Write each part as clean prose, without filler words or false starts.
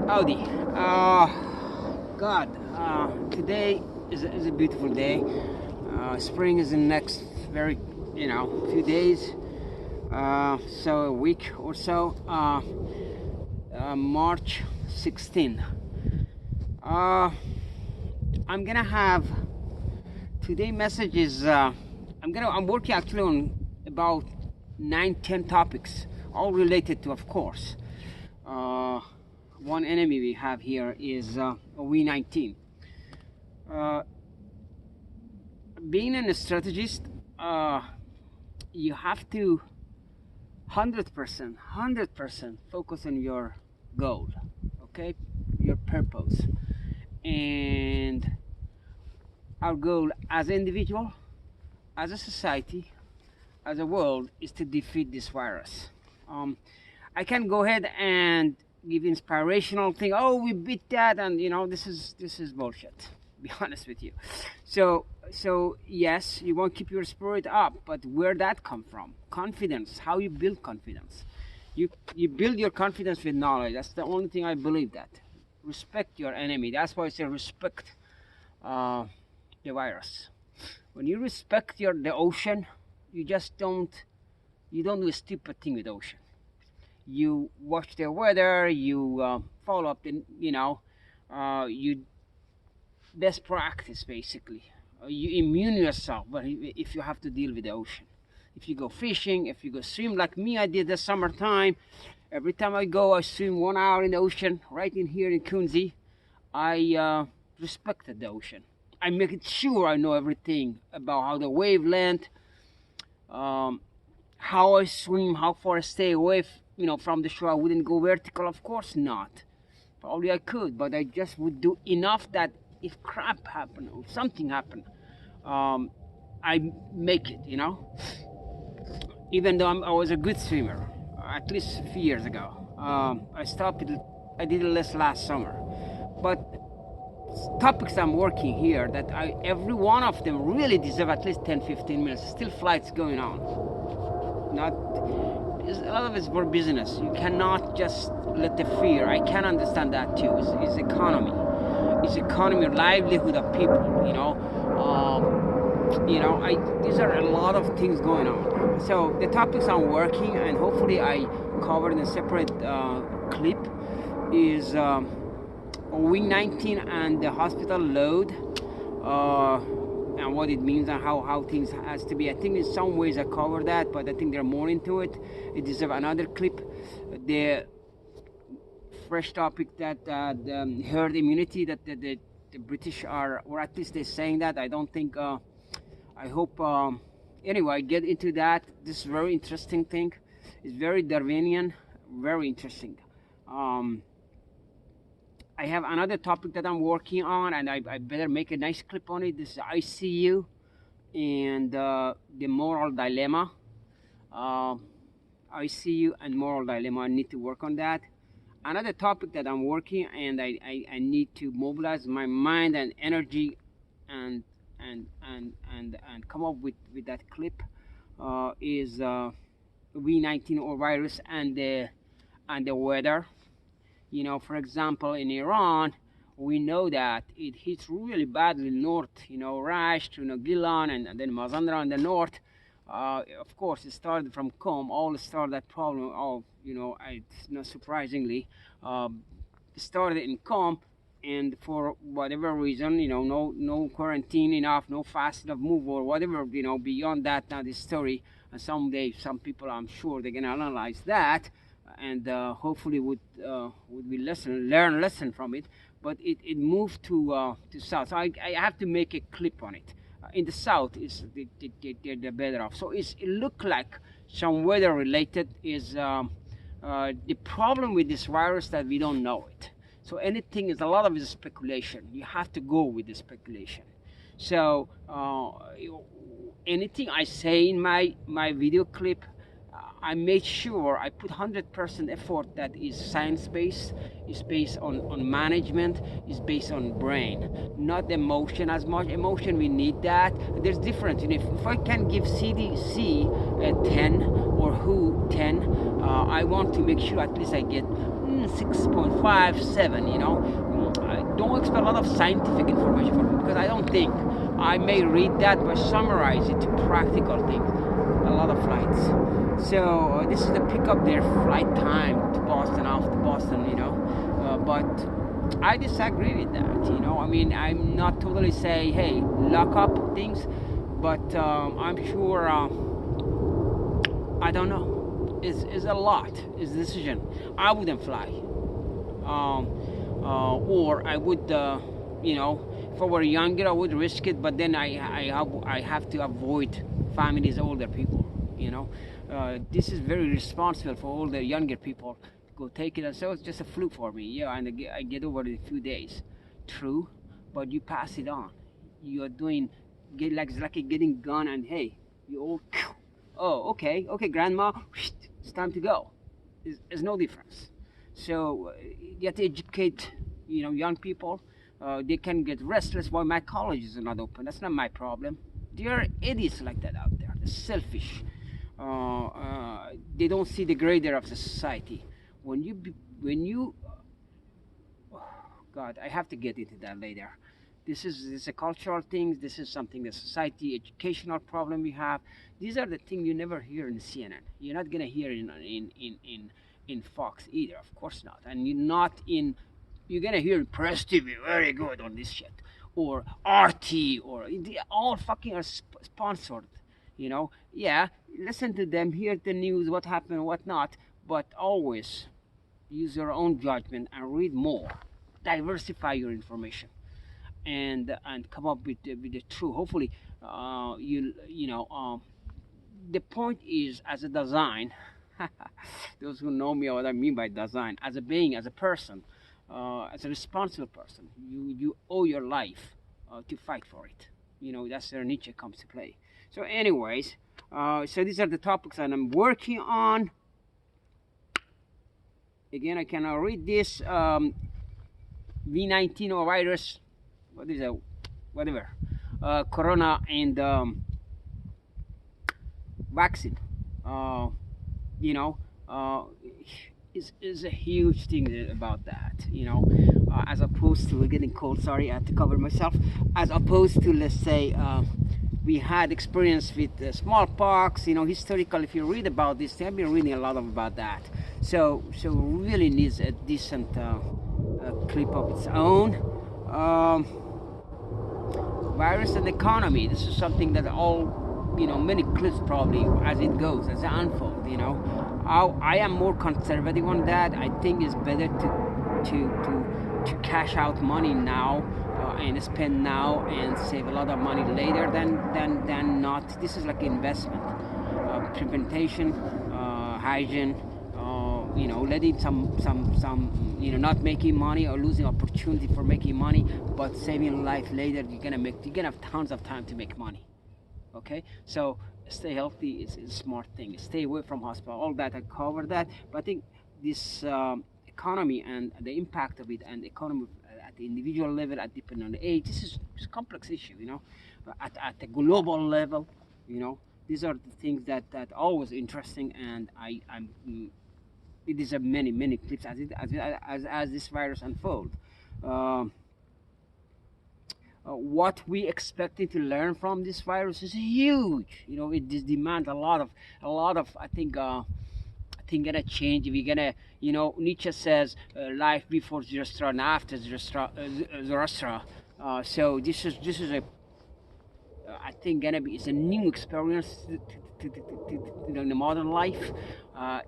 Howdy. God, today is a beautiful day. Spring is in the next few days. So a week or so. March 16. I'm gonna have today message is I'm working actually on about 9-10 topics, all related to, of course. One enemy we have here is OV-19. Being a strategist, you have to 100% focus on your goal, okay, your purpose. And our goal as an individual, as a society, as a world, is to defeat this virus. I can go ahead and give inspirational thing. Oh, we beat that, and this is bullshit. Be honest with you. So yes, you want to keep your spirit up, but where that come from? Confidence. How you build confidence? You build your confidence with knowledge. That's the only thing I believe. That respect your enemy. That's why I say respect the virus. When you respect the ocean, you don't do a stupid thing with the ocean. You watch the weather, you follow up you best practice basically. You immune yourself, but if you have to deal with the ocean, if you go fishing, if you go swim like me, I did the summertime. Every time I go, I swim 1 hour in the ocean, right in here in Kunzi. I respected the ocean. I make it sure I know everything about how the wavelength, how I swim, how far I stay away from the shore. I wouldn't go vertical, of course not. Probably I could, but I just would do enough that if crap happened or something happened, I make it, Even though I was a good swimmer, at least a few years ago. I stopped it, I did it less last summer. But topics I'm working here, that every one of them really deserve at least 10-15 minutes. Still flights going on. A lot of it's for business. You cannot just let the fear. I can understand that too. It's economy. It's economy, livelihood of people. These are a lot of things going on. So the topics I'm working, and hopefully I covered in a separate clip, is OV-19 and the hospital load. And what it means and how things has to be. I think in some ways I covered that, but I think there are more into it. It deserves another clip. The fresh topic that the herd immunity, that the British are, or at least they're saying that. I don't think. I hope. Anyway, I get into that. This is a very interesting thing. It's very Darwinian, very interesting. I have another topic that I'm working on, and I better make a nice clip on it. This is ICU and the moral dilemma. ICU and moral dilemma. I need to work on that. Another topic that I'm working, and I need to mobilize my mind and energy, and come up with that clip is V19 or virus and the weather. For example, in Iran, we know that it hits really badly north, Rash to Gilan and then Mazandra in the north. Of course, it started from Qom. All started that problem. Not surprisingly, started in Qom, and for whatever reason, no quarantine enough, no fast enough move or whatever, beyond that, now this story. And someday, some people, I'm sure, they're gonna analyze that. And hopefully would we learn lesson from it. But it moved to south. So I have to make a clip on it. In the south, they're better off. So it look like some weather related is the problem with this virus, that we don't know it. So anything is, a lot of it is speculation. You have to go with the speculation. So anything I say in my video clip, I made sure I put 100% effort that is science-based, is based on management, is based on brain, not emotion as much. Emotion, we need that. There's difference. If I can give CDC a 10 or WHO 10, I want to make sure at least I get 6.57, you know. I don't expect a lot of scientific information from it, because I don't think I may read that, but summarize it to practical things. A lot of flights. So this is the pick up their flight time to Boston, off to Boston, you know. But I disagree with that, you know. I mean, I'm not totally saying, hey, lock up things, but I'm sure, I don't know. It's a lot. It's a decision. I wouldn't fly. Or I would, you know, if I were younger, I would risk it, but then I have to avoid families, older people, you know. This is very responsible for all the younger people to go take it. And so it's just a fluke for me. Yeah, and I get over it in a few days. True, but you pass it on. You're doing, it's like getting gun and hey, you all, oh, okay, grandma, it's time to go. There's no difference. So you have to educate, you know, young people. They can get restless while my college is not open. That's not my problem. There are idiots like that out there. They're selfish. They don't see the greater of the society. When you, oh, God, I have to get into that later. This is a cultural thing. This is something the society, educational problem we have. These are the things you never hear in CNN. You're not gonna hear in Fox either. Of course not. And you're gonna hear Press TV very good on this shit, or RT, or they all fucking are sponsored. You know, yeah, listen to them, hear the news, what happened, what not, but always use your own judgment and read more. Diversify your information, and come up with the truth. Hopefully, you know. The point is, as a design, those who know me, what I mean by design, as a being, as a person, as a responsible person, you owe your life to fight for it. You know, that's where Nietzsche comes to play. So anyways, so these are the topics that I'm working on. Again, I cannot read this. V19 or virus, what is it? Whatever. Corona and vaccine. You know, is a huge thing about that. You know, as opposed to getting cold. Sorry, I had to cover myself. As opposed to, let's say, we had experience with smallpox. You know, historical. If you read about this, I've been reading a lot about that. So really needs a decent clip of its own. Virus and economy. This is something that all, you know, many clips probably as it goes, as it unfolds. You know, I am more conservative on that. I think it's better to cash out money now and spend now and save a lot of money later than not. This is like investment, prevention, hygiene. You know, letting some you know, not making money or losing opportunity for making money, but saving life later. You're gonna have tons of time to make money. Okay, so stay healthy is a smart thing. Stay away from hospital. All that I covered that, but I think this economy and the impact of it, and economy at the individual level, at depending on the age, this is a complex issue. You know, at the global level, you know, these are the things that always interesting, and I'm. It is a many clips as this virus unfolds. What we expected to learn from this virus is huge. You know, it demands a lot of. I think gonna change. We're gonna, you know, Nietzsche says life before Zoroaster and after Zoroaster. So this is a. I think it's a new experience to the modern life.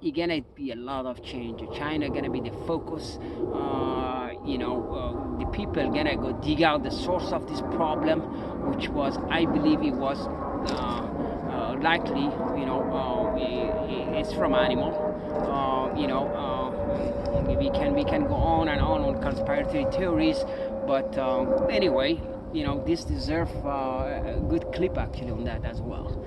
It's gonna be a lot of change. China gonna be the focus. You know, the people gonna go dig out the source of this problem, which was, I believe, it was likely. You know, it's from animal. You know, we can go on and on conspiracy theories, but anyway. You know, this deserves a good clip actually on that as well.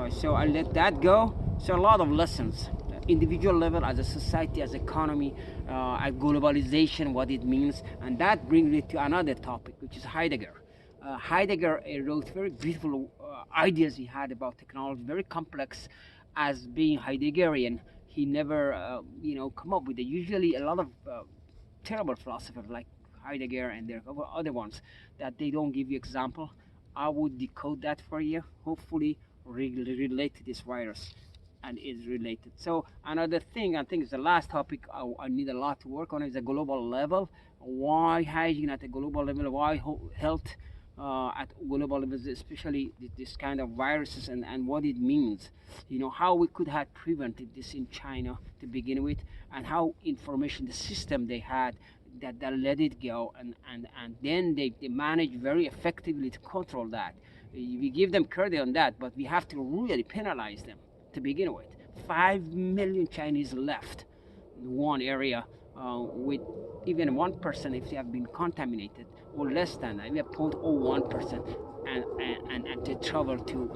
So I'll let that go. So a lot of lessons, individual level, as a society, as economy, at globalization, what it means, and that brings me to another topic, which is Heidegger. Heidegger wrote very beautiful ideas he had about technology, very complex. As being Heideggerian, he never come up with it. Usually a lot of terrible philosophers like Heidegger and there are other ones that they don't give you example. I would decode that for you, hopefully relate to this virus and is related. So another thing, I think is the last topic I need a lot to work on is the global level. Why hygiene at a global level? Why health at global levels, especially this kind of viruses and what it means. How we could have prevented this in China to begin with, and how information, the system they had that let it go, and then they managed very effectively to control that. We give them credit on that, but we have to really penalize them to begin with. 5 million Chinese left in one area with even 1% if they have been contaminated, or less than that, we have 0.01%, and they travel to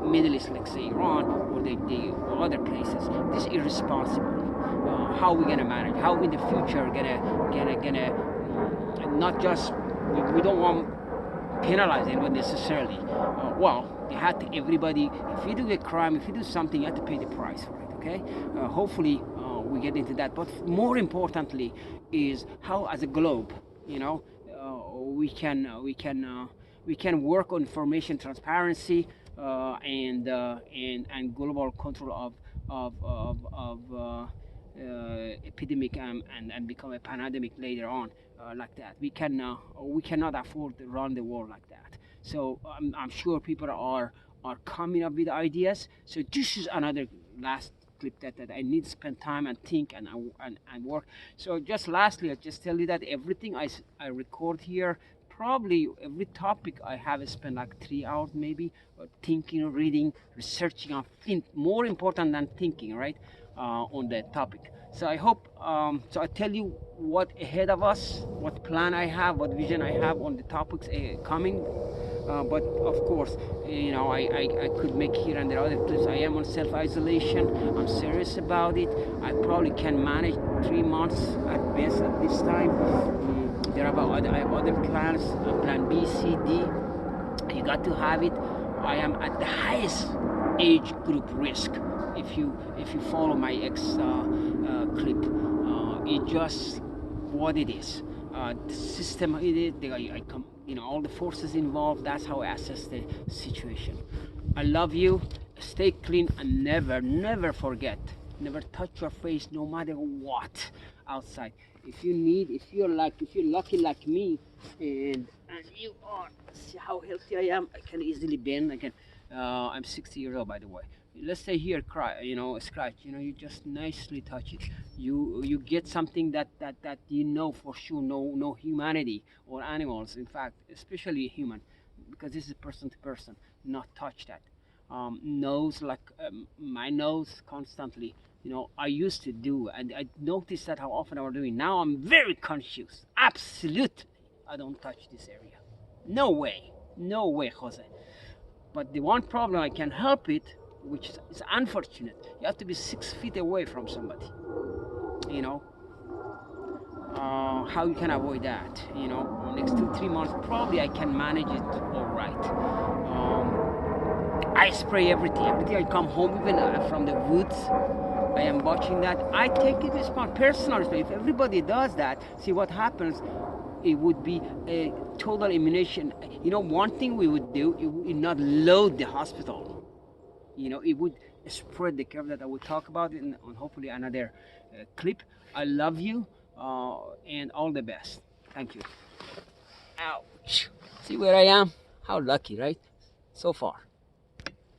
Middle East, like say Iran, or or other places. This is irresponsible. How are we gonna manage? How in the future gonna not just we don't want penalize anyone necessarily. Well, you have to, everybody, if you do a crime, if you do something, you have to pay the price for it, okay? Hopefully we get into that. But more importantly is how as a globe, we can work on information transparency and global control of epidemic and become a pandemic later on, like that. We cannot afford to run the world like that. So I'm sure people are coming up with ideas. So this is another last clip that I need to spend time and think and work. So just lastly, I just tell you that everything I record here, probably every topic I have spent like 3 hours maybe thinking, reading, researching on more important than thinking, right, on the topic. So I hope, so I tell you what ahead of us, what plan I have, what vision I have on the topics coming. But of course, I could make here and there other clips. I am on self-isolation. I'm serious about it. I probably can manage 3 months at best at this time. I have other plans, plan B, C, D. You got to have it. I am at the highest age group risk. If you follow my ex clip, it just what it is. The system it is, all the forces involved. That's how I assess the situation. I love you. Stay clean and never forget. Never touch your face, no matter what outside. If you're lucky like me, and you are, see how healthy I am. I can easily bend. I'm 60 years old, by the way. Let's say here, scratch. You just nicely touch it. You get something that for sure. No humanity or animals, in fact, especially human, because this is person to person. Not touch that. Nose, like my nose constantly. I used to do, and I noticed that how often I was doing. Now I'm very conscious. Absolutely, I don't touch this area. No way, Jose. But the one problem I can help it, which is unfortunate, you have to be 6 feet away from somebody. How you can avoid that? Next 2-3 months, probably I can manage it all right. I spray everything. I come home, even from the woods. I am watching that. I take it as my personal spray. If everybody does that, see what happens. It would be a total elimination. One thing we would do, it would not load the hospital. It would spread the curve that I will talk about on hopefully another clip. I love you and all the best. Thank you. Ouch. See where I am? How lucky, right? So far.